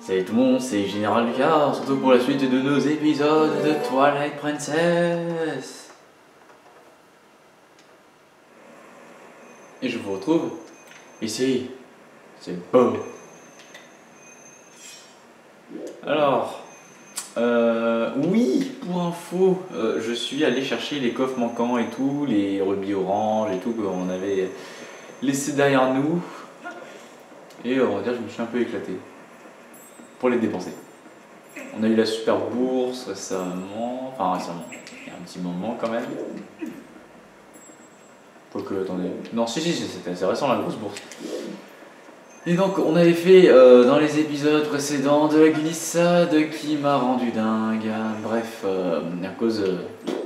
Salut tout le monde, c'est Général Lucas, on se retrouve pour la suite de nos épisodes de Twilight Princess. Et je vous retrouve ici, c'est beau. Alors, oui, pour info, je suis allé chercher les coffres manquants et tout, les rubis oranges et tout qu'on avait laissé derrière nous. Et on va dire que je me suis un peu éclaté pour les dépenser. On a eu la super bourse récemment, il y a un petit moment quand même. Faut que, attendez, non si c'était assez récent la grosse bourse. Et donc on avait fait dans les épisodes précédents de la glissade qui m'a rendu dingue. Bref, à cause,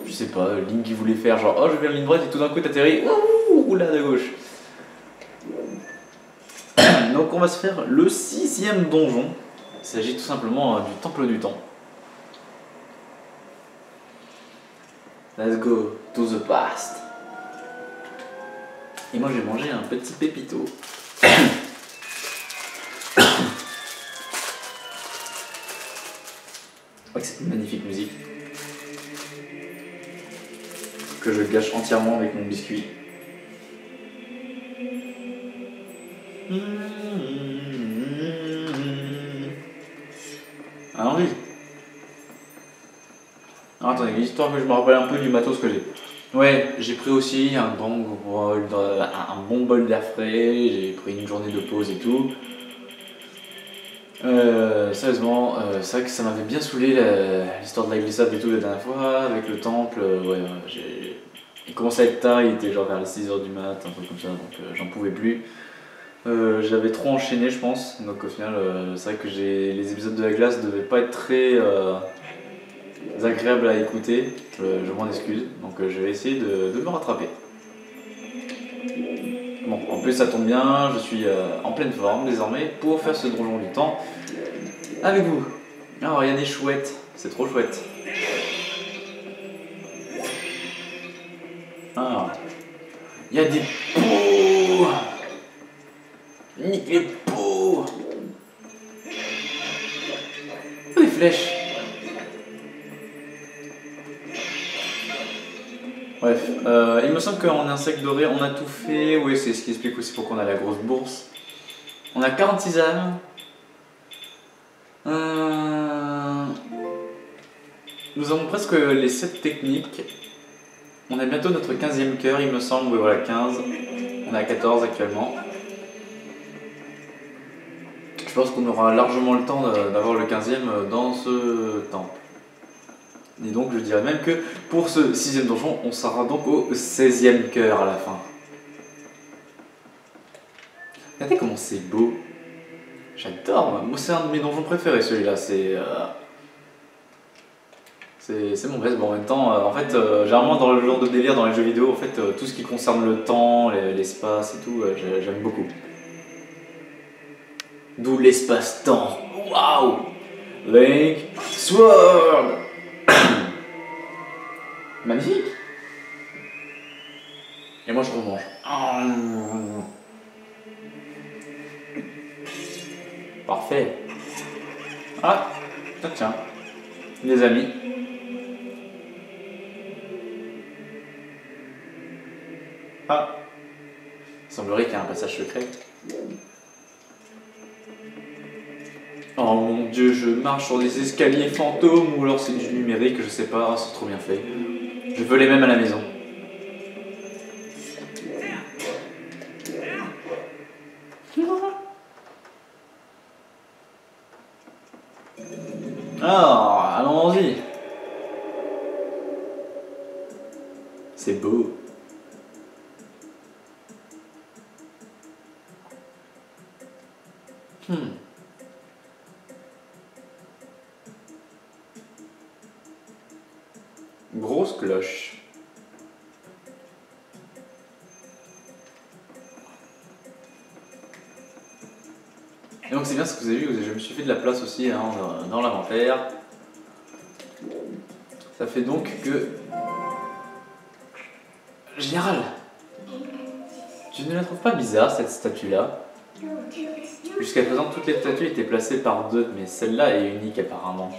je sais pas, Link qui voulait faire genre oh je vais en ligne droite et tout d'un coup t'atterris, ouh, roulade à gauche. Donc on va se faire le 6e donjon. Il s'agit tout simplement du temple du temps. Let's go to the past. Et moi j'ai mangé un petit pépito. Je crois que c'est une magnifique musique que je gâche entièrement avec mon biscuit. Ah oui. Alors, attendez, histoire que je me rappelle un peu du matos que j'ai. Ouais, j'ai pris aussi un bon bol d'air frais, j'ai pris une journée de pause et tout. Sérieusement, c'est vrai que ça m'avait bien saoulé l'histoire de la glissade et tout la dernière fois, avec le temple, il commençait à être tard, il était genre vers les 6h du mat, un truc comme ça, donc j'en pouvais plus. J'avais trop enchaîné je pense, donc au final c'est vrai que les épisodes de la glace devaient pas être très agréables à écouter, je m'en excuse, donc je vais essayer de me rattraper. Bon, en plus ça tombe bien, je suis en pleine forme désormais pour faire ce donjon du temps avec vous. Alors il y a des chouettes, c'est trop chouette. Alors, il y a des pots. Nique les pots. Des flèches. Bref, il me semble qu'en insecte doré on a tout fait. Oui, c'est ce qui explique aussi pourquoi on a la grosse bourse. On a 46 âmes. Nous avons presque les 7 techniques. On a bientôt notre 15e cœur, il me semble. Oui, voilà, 15. On est à 14 actuellement. Je pense qu'on aura largement le temps d'avoir le 15e dans ce temple. Et donc je dirais même que pour ce 6e donjon, on sera donc au 16e cœur à la fin. Regardez comment c'est beau. J'adore, moi c'est un de mes donjons préférés celui-là, c'est mon best. Bon, en même temps, en fait, généralement dans le genre de délire dans les jeux vidéo, en fait, tout ce qui concerne le temps, l'espace et tout, j'aime beaucoup. D'où l'espace-temps. Waouh! Link Sword. Magnifique. Et moi je remange. Parfait. Ah, tiens, les amis. Ah, il semblerait qu'il y a un passage secret. Oh mon dieu, je marche sur des escaliers fantômes ou alors c'est du numérique, je sais pas, c'est trop bien fait. Je veux les mêmes à la maison. Alors, allons-y. C'est beau. Grosse cloche. Et donc c'est bien ce que vous avez vu, je me suis fait de la place aussi hein, dans l'inventaire. Ça fait donc que... Général, tu ne la trouves pas bizarre cette statue-là? Jusqu'à présent, toutes les statues étaient placées par deux, mais celle-là est unique apparemment.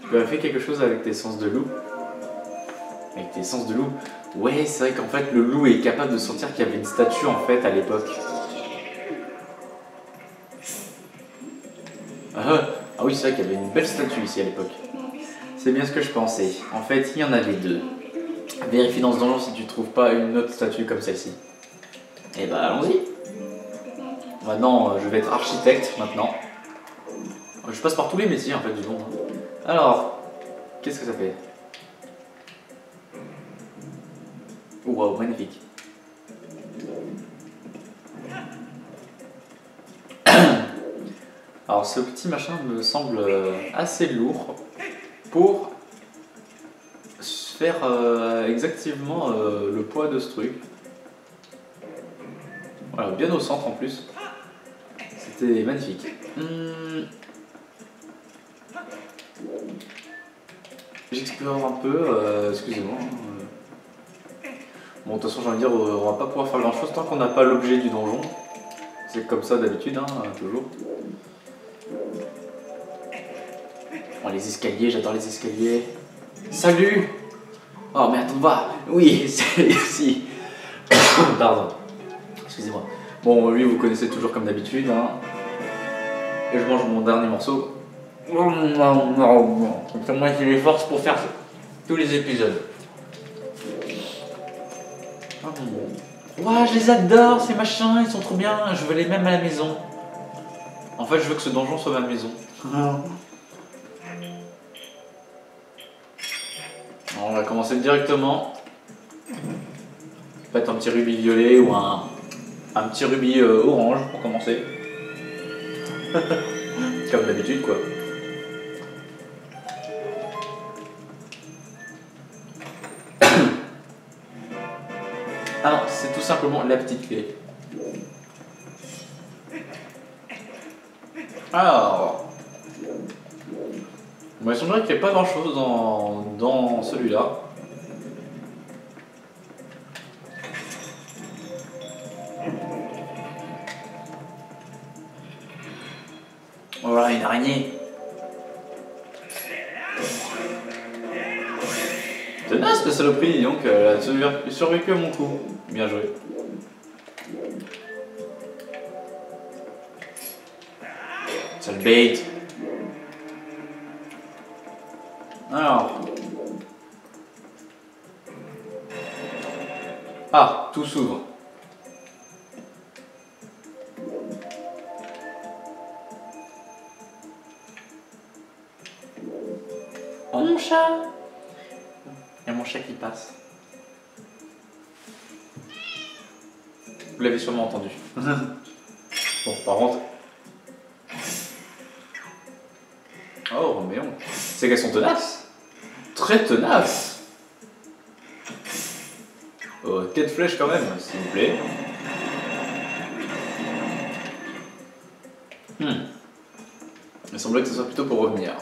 Tu as fait quelque chose avec tes sens de loup? Avec tes sens de loup? Ouais, c'est vrai qu'en fait, le loup est capable de sentir qu'il y avait une statue en fait à l'époque. Ah oui, c'est vrai qu'il y avait une belle statue ici à l'époque. C'est bien ce que je pensais. En fait, il y en avait deux. Vérifie dans ce donjon si tu trouves pas une autre statue comme celle-ci. Et bah allons-y. Maintenant, je vais être architecte maintenant. Je passe par tous les métiers en fait du monde. Alors, qu'est-ce que ça fait? Waouh, magnifique. Alors ce petit machin me semble assez lourd pour faire exactement le poids de ce truc. Voilà, bien au centre en plus. C'était magnifique. J'explore un peu, excusez-moi. Bon, de toute façon, j'ai envie de dire, on va pas pouvoir faire grand chose tant qu'on n'a pas l'objet du donjon. C'est comme ça d'habitude, hein, toujours. Oh, les escaliers, j'adore les escaliers. Salut! Oh, mais attends de voir. Oui, c'est ici. Pardon. Excusez-moi. Bon, lui, vous connaissez toujours comme d'habitude. Hein. Et je mange mon dernier morceau. C'est moi qui ai les forces pour faire tous les épisodes. Ouah, je les adore, ces machins, ils sont trop bien. Je veux les mêmes à la maison. En fait, je veux que ce donjon soit ma maison. Alors, on va commencer directement. Peut-être un petit rubis violet ou un petit rubis orange pour commencer. Comme d'habitude, quoi. Alors, c'est tout simplement la petite clé. Alors, il semblerait qu'il n'y ait pas grand chose dans celui-là. Voilà, une araignée. Tenace cette saloperie, donc elle a survécu à mon coup. Bien joué. C'est le bait. Alors. Ah, tout s'ouvre. Oh mon chat! Il y a mon chat qui passe. Vous l'avez sûrement entendu. Bon, par contre. Oh, Roméo. C'est qu'elles sont tenaces. Très tenaces. Oh, tête flèche quand même, s'il vous plaît. Il semblait que ce soit plutôt pour revenir.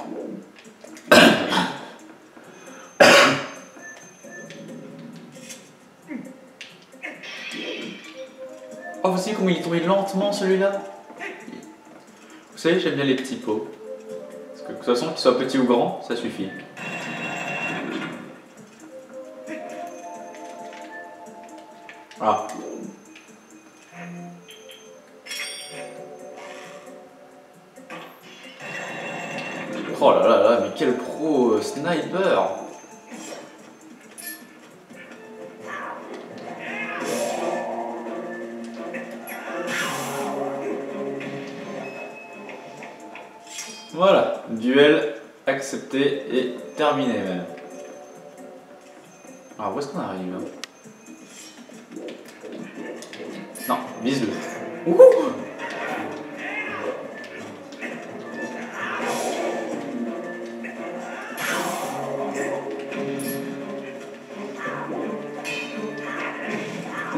Oh, voici comment il est tombé lentement celui-là. Vous savez, j'aime bien les petits pots. Parce que de toute façon, qu'ils soient petits ou grands, ça suffit. Ah. Oh là là là, mais quel pro sniper! Voilà, duel accepté et terminé même. Alors où est-ce qu'on arrive hein? Non, vise-le.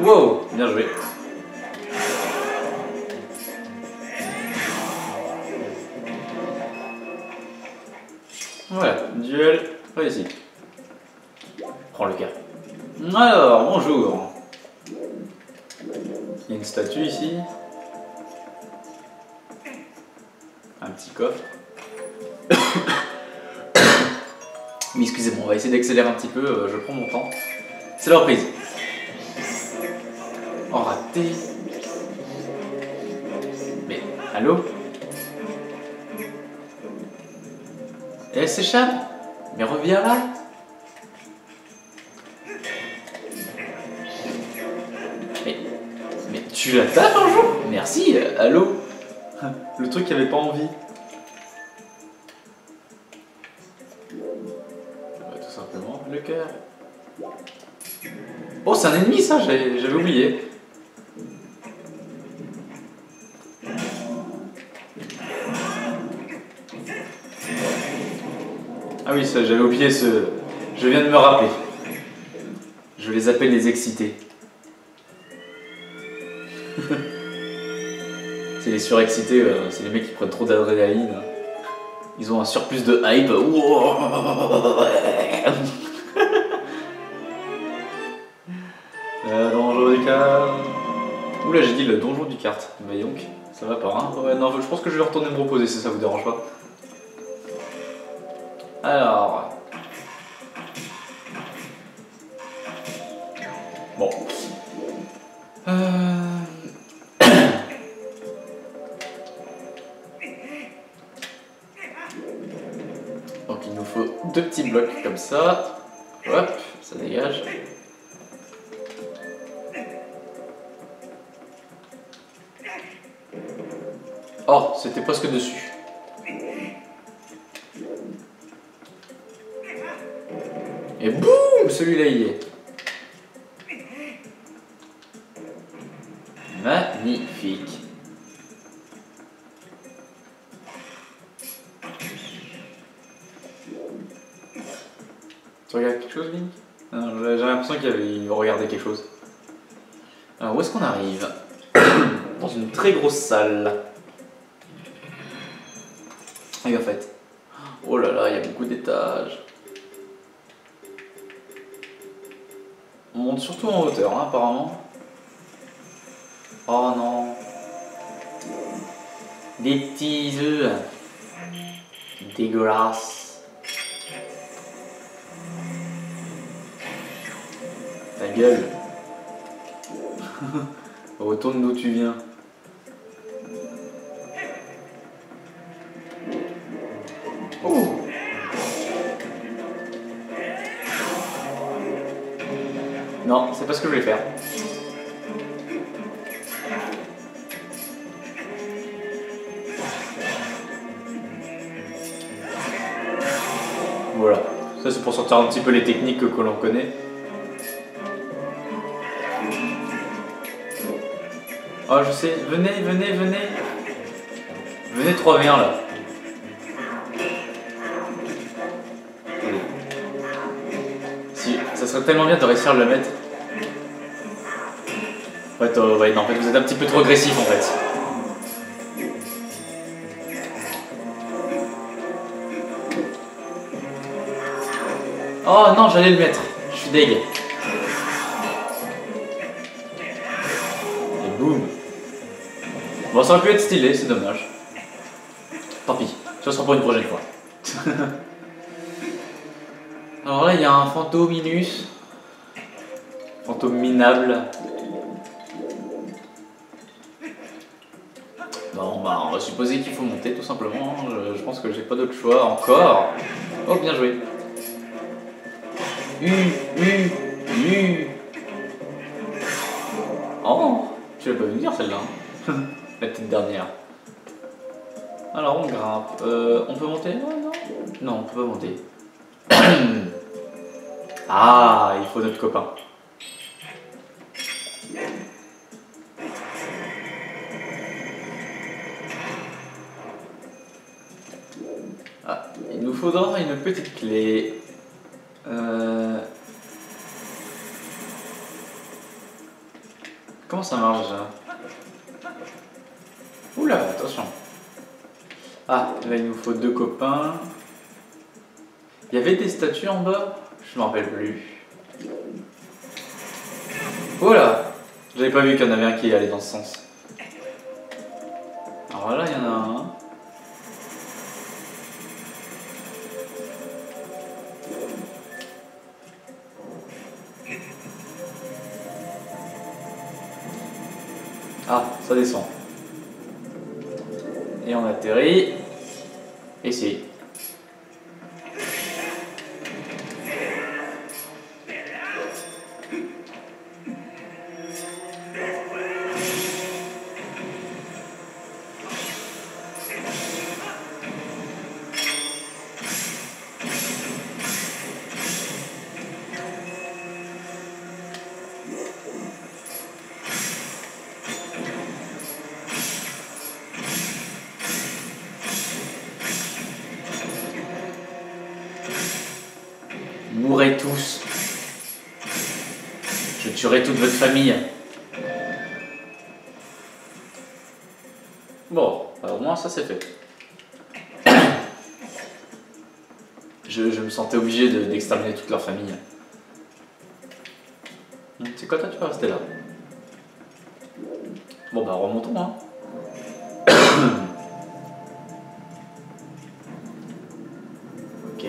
Wow, bien joué. Voilà, duel réussi. Prends le cas. Alors, bonjour. Il y a une statue ici. petit coffre. Mais excusez-moi, on va essayer d'accélérer un petit peu, je prends mon temps. C'est la reprise. Oh, raté. Mais, allô? Et elle s'échappe? Mais reviens là. Mais tu la tapes un jour? Merci, allô? Le truc qui avait pas envie. Tout simplement, le cœur. Oh, c'est un ennemi ça, j'avais oublié. Ah oui, ça, j'avais oublié ce... Je viens de me rappeler. Je les appelle les excités. C'est les surexcités, c'est les mecs qui prennent trop d'adrénaline. Ils ont un surplus de hype. Le donjon du kart. Oula, j'ai dit le donjon du kart. Bah donc, ça va pas, hein. Ouais, non, je pense que je vais retourner me reposer si ça vous dérange pas. Alors... Bon. Donc il nous faut 2 petits blocs comme ça. Hop, ça dégage. Oh, c'était presque dessus. Et boum, celui-là y est. Magnifique. Tu regardes quelque chose, Link? Non, j'ai l'impression qu'il regardait quelque chose. Alors, où est-ce qu'on arrive? Dans une très grosse salle. Et en fait, oh là là, il y a beaucoup d'étages. On monte surtout en hauteur, hein, apparemment. Oh non. Des petits œufs. Dégueulasse. Ta gueule. Retourne d'où tu viens. Oh. Non, c'est pas ce que je voulais faire. Voilà, ça c'est pour sortir un petit peu les techniques que l'on connaît. Oh je sais, venez, venez, venez. Venez 3v1 là. Allez. Si, ça serait tellement bien de réussir à le mettre. Ouais, non, en fait vous êtes un petit peu trop agressif en fait. Oh non, j'allais le mettre. Je suis deg. Et boum. Bon, ça aurait pu être stylé, c'est dommage. Tant pis, ça sera pour une prochaine fois. Alors là, il y a un fantôminus. Fantôme minable. Bon, bah, on va supposer qu'il faut monter tout simplement. Je pense que j'ai pas d'autre choix encore. Oh, bien joué. Oh, tu l'as pas vu venir celle-là. La petite dernière. Alors on grimpe. On peut monter? Non, non, on peut pas monter. Ah, il faut notre copain. Ah, il nous faudra une petite clé. Comment ça marche déjà? Oula, attention. Ah, là il nous faut 2 copains. Il y avait des statues en bas? Je me rappelle plus. Voilà. J'avais pas vu qu'il y en avait un qui allait dans ce sens. Alors là, il y en a un. ça descend. Et on atterrit ici. Mourrez tous. Je tuerai toute votre famille. Bon, alors au moins ça c'est fait. Je me sentais obligé d'exterminer toute leur famille. C'est quoi toi, tu vas rester là. Bon bah remontons hein. Ok.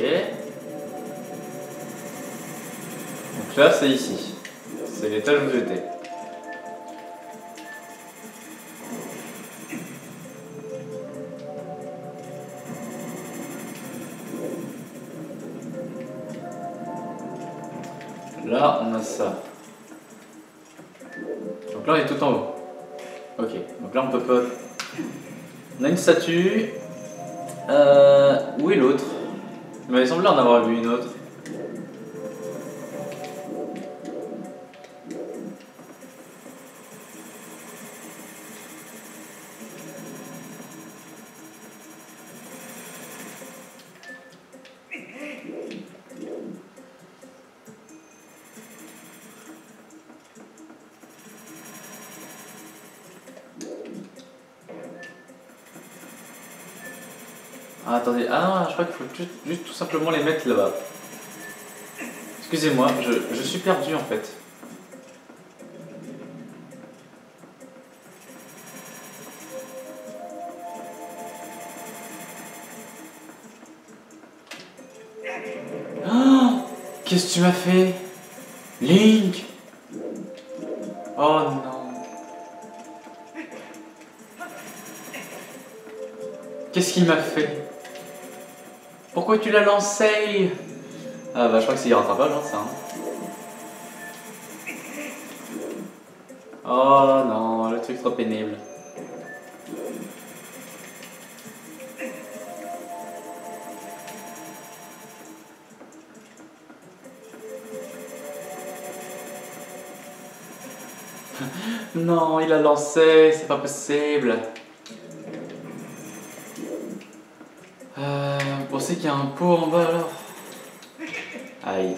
Donc là c'est ici. C'est l'étage où j'étais. Là on a ça. Donc là on est tout en haut. Ok, donc là on peut pas. On a une statue. Où est l'autre? Il m'avait semblé en avoir vu une autre. Ah, attendez, ah, je crois qu'il faut juste tout simplement les mettre là-bas. Excusez-moi, je suis perdu en fait. Oh, qu'est-ce que tu m'as fait? Link! Oh non. Qu'est-ce qu'il m'a fait? Pourquoi tu l'as lancé? Ah bah je crois que c'est irrattrapable hein, ça. Hein. Oh non, le truc trop pénible. Non, il a lancé, c'est pas possible. Vous pensez qu'il y a un pot en bas alors? Aïe.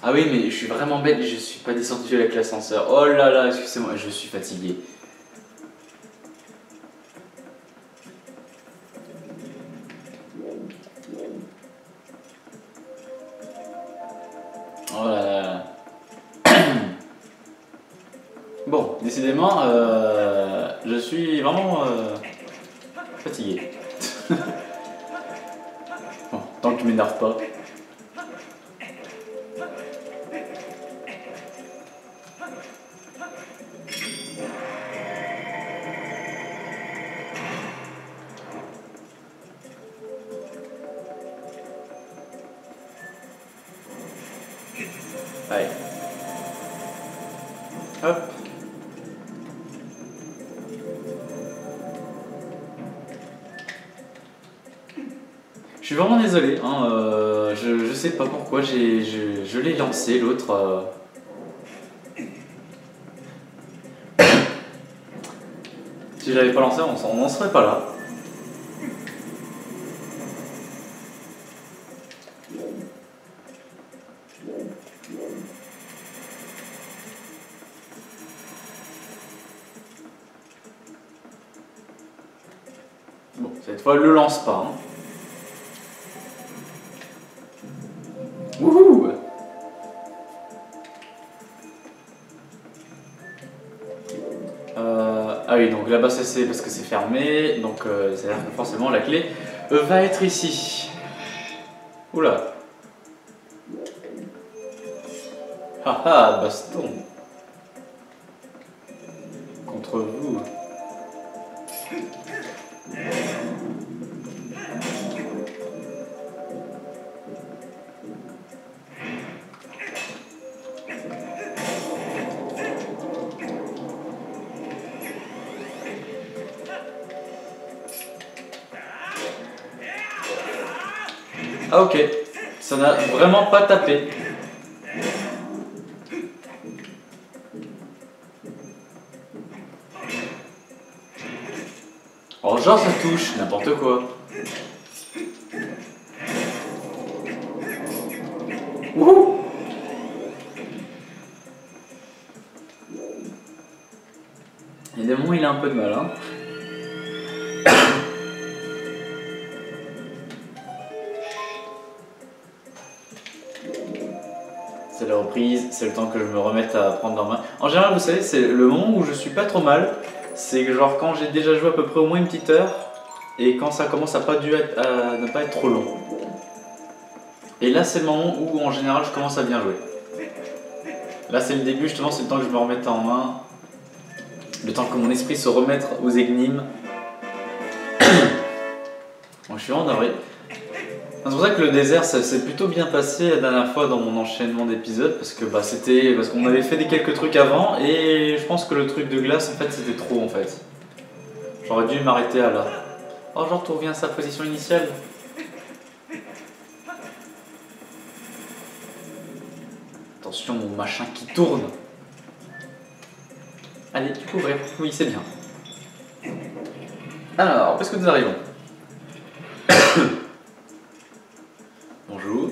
Ah oui, mais je suis vraiment bête, je suis pas descendu avec l'ascenseur. Oh là là, excusez-moi, je suis fatigué. Oh là là. Bon, décidément, je suis vraiment fatigué. Bon, tant que tu m'énerves pas. Allez. Hop. Je suis vraiment désolé, hein, je sais pas pourquoi je l'ai lancé l'autre. Si j'avais pas lancé, on n'en serait pas là. Bon, cette fois, le lance pas. Hein. Wouhou! Ah oui, donc là-bas c'est parce que c'est fermé, donc c'est-à-dire que forcément la clé va être ici. Oula. Haha, baston. Contre vous. Ah ok, ça n'a vraiment pas tapé. Oh genre ça touche, n'importe quoi. Wouhou. Il y a des moments où il a un peu de mal hein. C'est la reprise, c'est le temps que je me remette à prendre en main. En général, vous savez, c'est le moment où je suis pas trop mal. C'est que genre quand j'ai déjà joué à peu près au moins une petite heure et quand ça commence à ne pas être trop long. Et là, c'est le moment où en général je commence à bien jouer. Là, c'est le début, justement, c'est le temps que je me remette en main. Le temps que mon esprit se remette aux énigmes. Bon, je suis vraiment navré. C'est pour ça que le désert, ça s'est plutôt bien passé la dernière fois dans mon enchaînement d'épisodes parce que parce qu'on avait fait quelques trucs avant et je pense que le truc de glace en fait c'était trop en fait. J'aurais dû m'arrêter à là. Oh genre tout revient à sa position initiale. Attention au machin qui tourne. Allez, tu peux ouvrir. Oui, c'est bien. Alors, où est-ce que nous arrivons? Bonjour.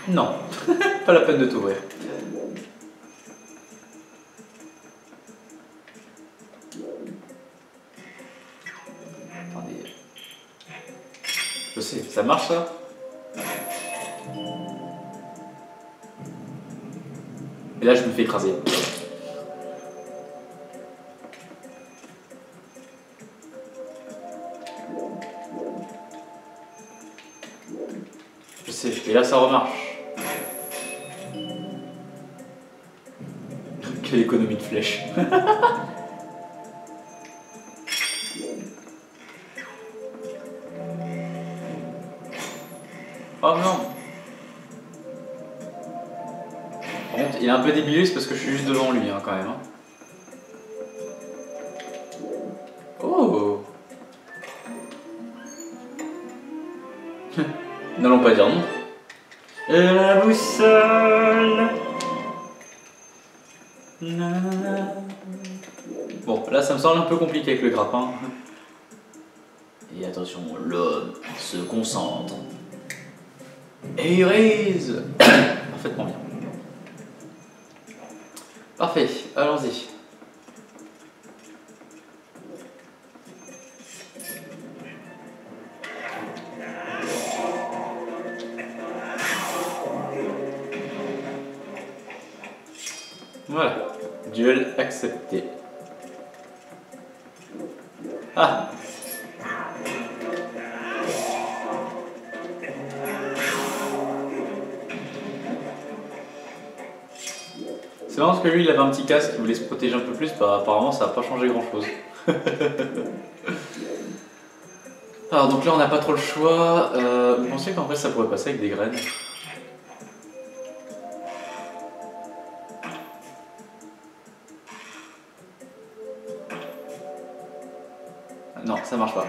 Non, pas la peine de t'ouvrir. Attendez. Je sais, ça marche ça? Et là je me fais écraser. Je sais, et là ça remarche. Quelle économie de flèches. Oh non. Par contre, il est un peu débile, c'est parce que je suis juste devant lui hein, quand même. Hein. Oh. N'allons pas dire non. Et la boussole. Bon, là ça me semble un peu compliqué avec le grappin. Et attention, l'homme se concentre. Et il raise. Parfaitement bien. Parfait, allons-y. Voilà, duel accepté. Ah! C'est marrant parce que lui il avait un petit casque qui voulait se protéger un peu plus, bah, apparemment ça n'a pas changé grand chose. Alors donc là on n'a pas trop le choix. Vous pensez qu'en vrai ça pourrait passer avec des graines? Non, ça marche pas.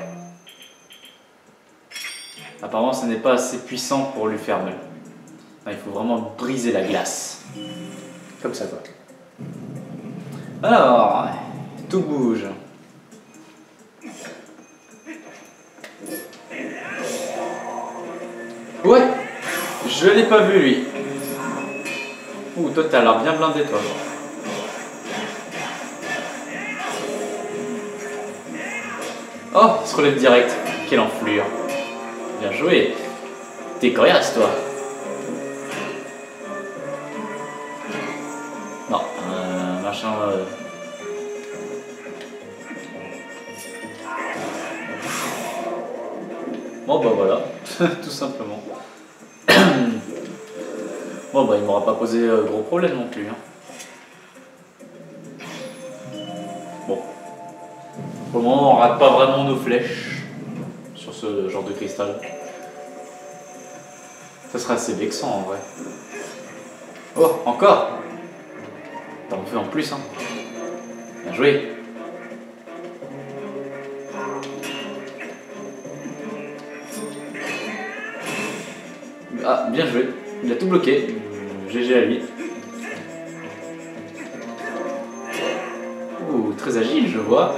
Apparemment ce n'est pas assez puissant pour lui faire mal. Non, il faut vraiment briser la glace. Comme ça quoi. Alors, tout bouge. Ouais, je l'ai pas vu lui. Ouh, toi t'as l'air bien blindé toi. Oh, il se relève direct. Quelle enflure. Bien joué. T'es coriace toi. Non, machin... Bon bah voilà, tout simplement. Bon bah il m'aura pas posé gros problème non plus. Hein. Bon. Pour le moment on rate pas vraiment nos flèches sur ce genre de cristal. Ça serait assez vexant en vrai. Oh, encore. T'en fais en plus hein. Bien joué. Ah, bien joué. Il a tout bloqué. GG à lui. Ouh, très agile, je vois.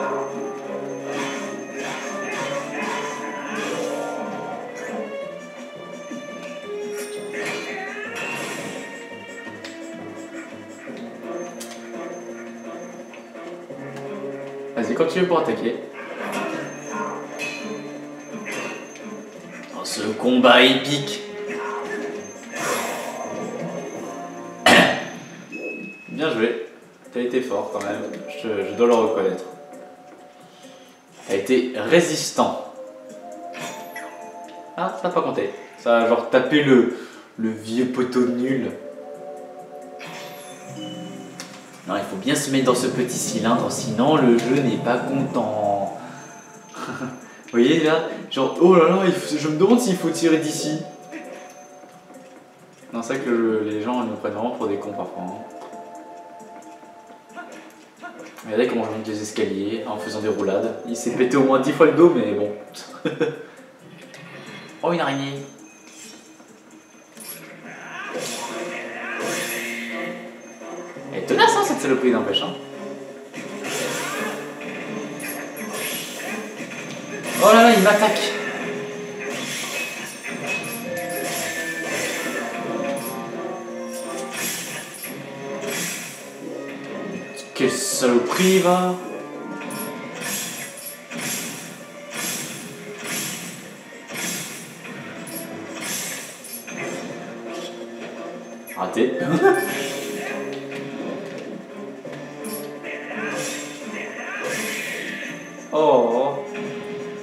Vas-y, continue pour attaquer. Oh, ce combat épique. Bien joué. T'as été fort quand même, je dois le reconnaître. T'as été résistant. Ah, ça n'a pas compté. Ça a genre tapé le vieux poteau nul. Non, il faut bien se mettre dans ce petit cylindre, sinon le jeu n'est pas content. Vous voyez là, genre, oh là là, je me demande s'il faut tirer d'ici. Non, c'est vrai que les gens nous prennent vraiment pour des cons parfois. Hein. Regardez comment je monte les escaliers en faisant des roulades. Il s'est pété au moins 10 fois le dos, mais bon. Oh, une araignée. Elle est tenace, hein, cette saloperie, n'empêche. Hein. Oh là là, il m'attaque. Quelle saloperie, va. Raté. Oh,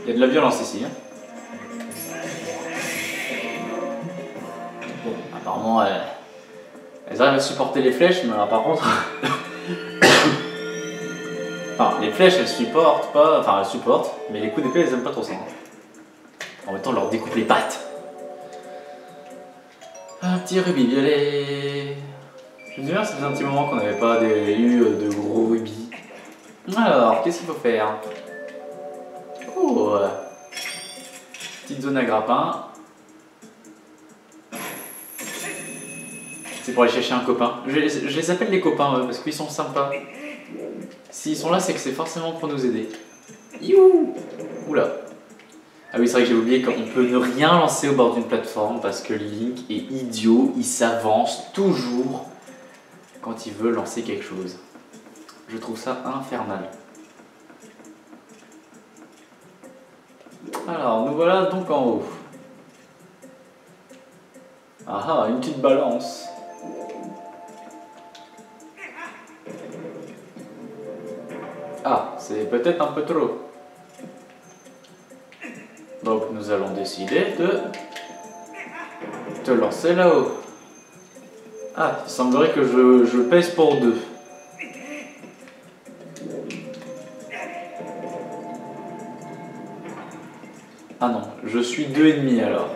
il y a de la violence ici. Hein. Bon, apparemment, elles arrivent à supporter les flèches, mais alors par contre... Enfin, les flèches, elles supportent pas... Enfin, elles supportent, mais les coups d'épée, elles aiment pas trop ça. Hein. En même temps, on leur découpe les pattes. Un petit rubis violet. Je me souviens, ça faisait un petit moment qu'on n'avait pas eu de gros rubis. Alors, qu'est-ce qu'il faut faire? Oh, petite zone à grappin. C'est pour aller chercher un copain. Je les appelle les copains parce qu'ils sont sympas. S'ils sont là, c'est que c'est forcément pour nous aider. Youhou! Oula. Ah oui, c'est vrai que j'ai oublié qu'on peut ne rien lancer au bord d'une plateforme parce que Link est idiot, il s'avance toujours quand il veut lancer quelque chose. Je trouve ça infernal. Alors, nous voilà donc en haut. Ah ah, une petite balance. Ah, c'est peut-être un peu trop. Donc nous allons décider de te lancer là-haut. Ah, il semblerait que je pèse pour deux. Ah non, je suis 2,5 alors.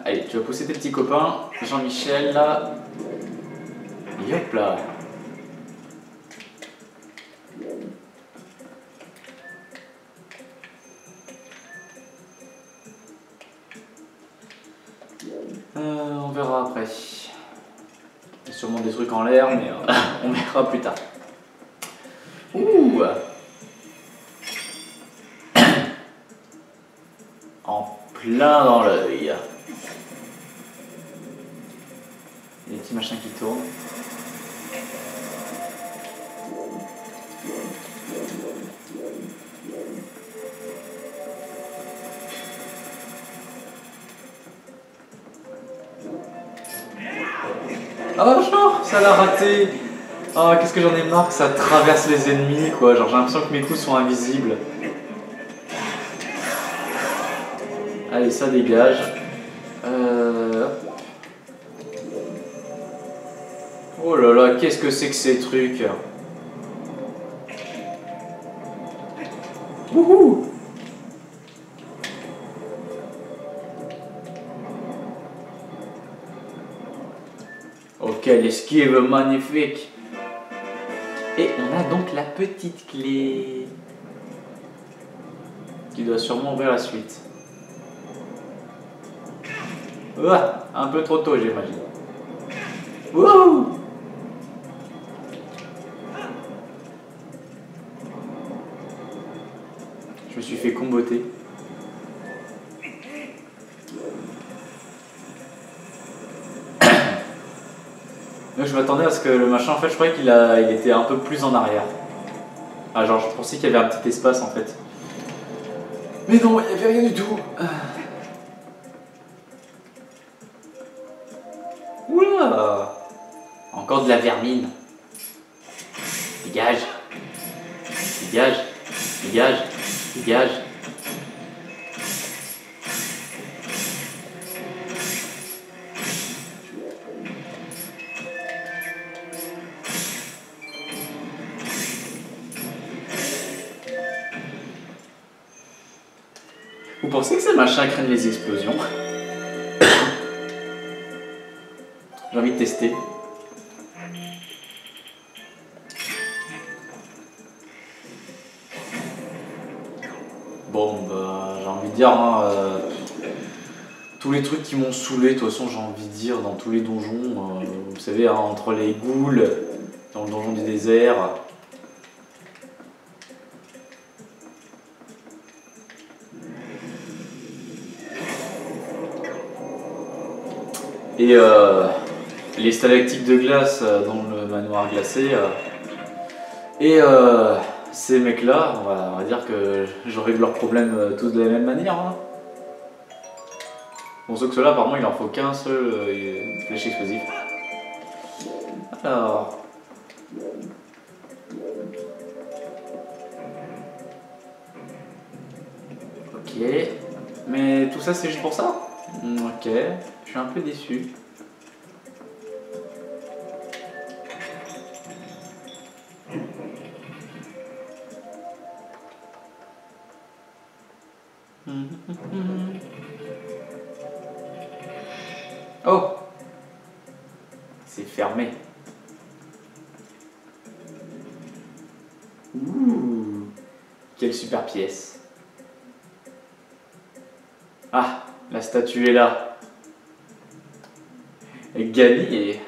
Allez, tu vas pousser tes petits copains. Jean-Michel, là. Et hop là. On verra après. Il y a sûrement des trucs en l'air, mais on verra plus tard. Ouh! En plein dans l'œil. Il y a des petits machins qui tournent. Oh non, ça l'a raté. Oh, qu'est-ce que j'en ai marre que ça traverse les ennemis, quoi. Genre, j'ai l'impression que mes coups sont invisibles. Allez, ça dégage. Oh là là, qu'est-ce que c'est que ces trucs? Wouhou! Oh, quelle esquive magnifique! Et on a donc la petite clé qui doit sûrement ouvrir la suite. Ouah, un peu trop tôt, j'imagine. Wouhou! Je me suis fait comboter. Donc je m'attendais à ce que le machin, en fait, je croyais il était un peu plus en arrière. Ah, genre, je pensais qu'il y avait un petit espace, en fait. Mais non, il n'y avait rien du tout. Oula! Encore de la vermine. Dégage. Dégage. Dégage. Dégage. Vous pensez que ces machins craignent les explosions? J'ai envie de tester. Bon, bah, j'ai envie de dire, hein, tous les trucs qui m'ont saoulé, de toute façon, j'ai envie de dire, dans tous les donjons, vous savez, hein, entre les ghouls, dans le donjon du désert. Et les stalactites de glace dans le manoir glacé. Ces mecs-là, on va dire que je règle leurs problèmes tous de la même manière. Hein. Bon, sauf que ceux-là, apparemment, il en faut qu'un seul flèche explosif. Alors. Ok. Mais tout ça, c'est juste pour ça? Ok. Je suis un peu déçu. Oh! C'est fermé. Ouh! Quelle super pièce. Ah! La statue est là. Gagné.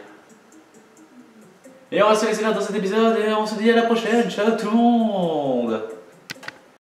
Et on va se laisser là dans cet épisode et on se dit à la prochaine. Ciao tout le monde!